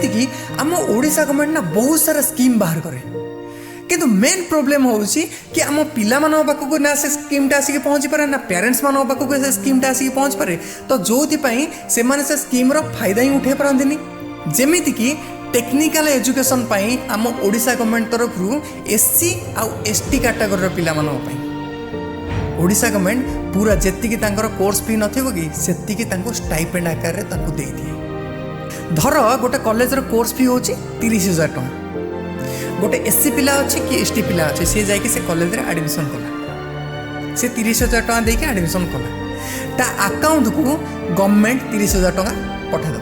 कि आम ओडिशा गवर्नमेंट ना बहुत सारा स्कीम बाहर करे किंतु मेन प्रोब्लेम होउछि कि आम पिला मान पाखक ना से स्कीमटा आसिक पहुँची पारे ना पेरेंट्स मान पाखक से स्कीमटा आसिक पहुँच पारे तो जो से माने से स्कीमर फायदा ही उठे पारंतिनी जेमिति कि टेक्निकल एजुकेशन पाई आम ओडिशा गवर्नमेंट तरफ एससी आउ एसटी कैटेगरी पिला मान पाई ओडिशा गवर्नमेंट पूरा जेतिकी तांकर कोर्स फी नथिबो कि सेतिकी तांको स्टाइपेंड आकार रे तांको देई दिए। धर गोटे कॉलेज रो कोर्स फी होची 30,000 टका गोटे एससी पिला अच्छे कि एसटी पिला अच्छे सी जाकि से कॉलेज रे एडमिशन कला से 30,000 टका देके एडमिशन कला ता अकाउंट को गवर्नमेंट 30,000 टका पठा दो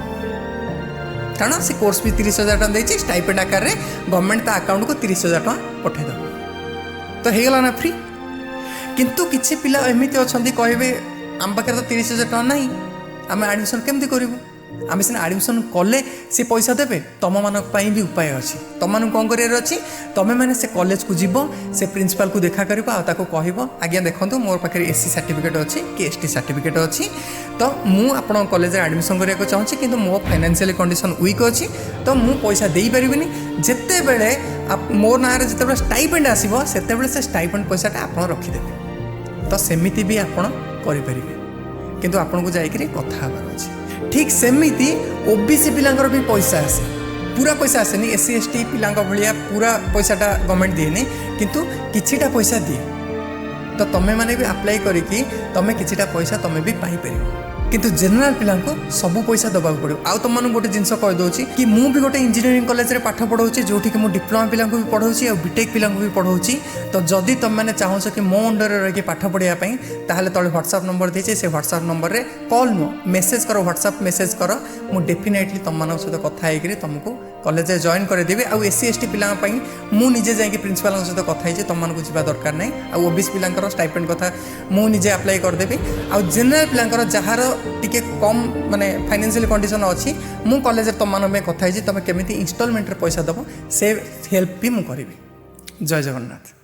कारण से कोर्स फी 30,000 टका देछि स्टाइपेंड आकार रे गवर्नमेंट ता अकाउंट को 30,000 टका पठा दो तो हेगला ना फ्री किंतु किसी पिला एमती अच्छा कहे आम पाखे तो 30,000 टका ना आम एडमिशन केमती करूँ आम सीना एडमिशन कले सी पैसा देवे तुम मान भी उपाय अच्छी तुम मान कौन करार अच्छी तुम्हें मैंने से कॉलेज को जीव से प्रिंसिपल को देखा कर कह आज्ञा देखो मोर पाखे एससी सर्टिफिकेट अच्छी कि एसटी सर्टिफिकेट अच्छी तो मुझे कॉलेज एडमिशन करने चाहूँगी कि मो फाइनेंशियल कंडीशन वीक अच्छी तो मुझे पैसा दे पारिनी जिते बड़े मोर ना जिते स्टाइपेंड आसो से स्टाइपेंड पैसाटा आप रखिदेवे तो सेमिति भी आपण करें किंतु आपन को जाइए कथा अच्छे ठीक सेमिति ओबीसी पिलांकर भी पैसा आसे पूरा पैसा आसेनी एससी एसटी पिला भाया पूरा पैसाटा गवर्नमेंट दिए किंतु किछिटा पैसा दिए तो तुम्हें मैंने भी अप्लाई करिकी तुम्हें किछिटा पैसा तुम्हें भी पाई परियो किंतु जनरल पिला सब पैसा दबा पड़ो आउ तुम गोटे जिनस कहीदे कि मुझे गोटे इंजीनियरिंग कॉलेज में पाठ पढ़ाऊँ जो कि मुझे डिप्लोमा पिला भी पढ़ाऊँ और बीटेक पिला भी पढ़ाऊँ तो जदि तुम मैंने चाहूँ कि मो अंडर रही पाठ पढ़ाई ताहले तले व्हाट्सएप नंबर देचे से व्हाट्सएप नंबर रे कॉल नुह मेसेज कर व्हाट्सएप मेसेज कर मुझे डेफिनेटली तुम सहित कथा होकर तुमको कॉलेज जॉइन करदेवी आउ एससी एसटी पिला मुझे जाकि प्रिंसिपल सहित कथी तुमको जावा दरकार ना आउ ओबीसी पिला स्टाइपेंड कथा मुझे अप्लाई करदेवी आउ जनरल पिला जार टिके कम माने फाइनेंशियल कंडीशन अच्छी मु कॉलेज तुम मान कथा तुम केमी इंस्टॉलमेंट पैसा दब से हेल्प भी मुझे करी। जय जगन्नाथ।